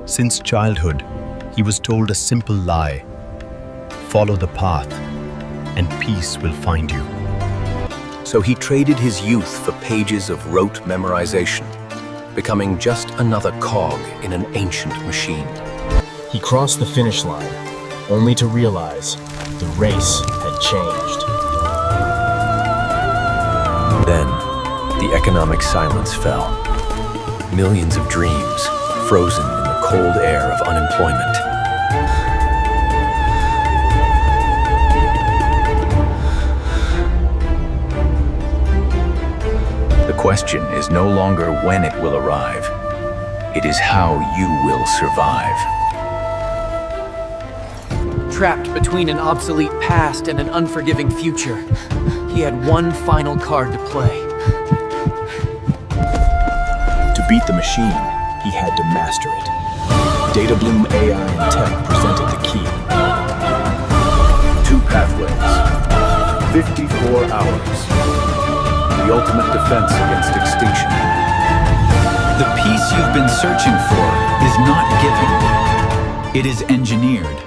Since childhood, he was told a simple lie: follow the path, and peace will find you. So he traded his youth for pages of rote memorization, becoming just another cog in an ancient machine. He crossed the finish line, only to realize the race had changed. Then, the economic silence fell. Millions of dreams frozen in the cold air of unemployment. The question is no longer when it will arrive. It is how you will survive. Trapped between an obsolete past and an unforgiving future, he had one final card to play. To beat the machine, he had to master it. Databloom AI Tech presented the key. 2 pathways, 54 hours. The ultimate defense against extinction. The peace you've been searching for is not given. It is engineered.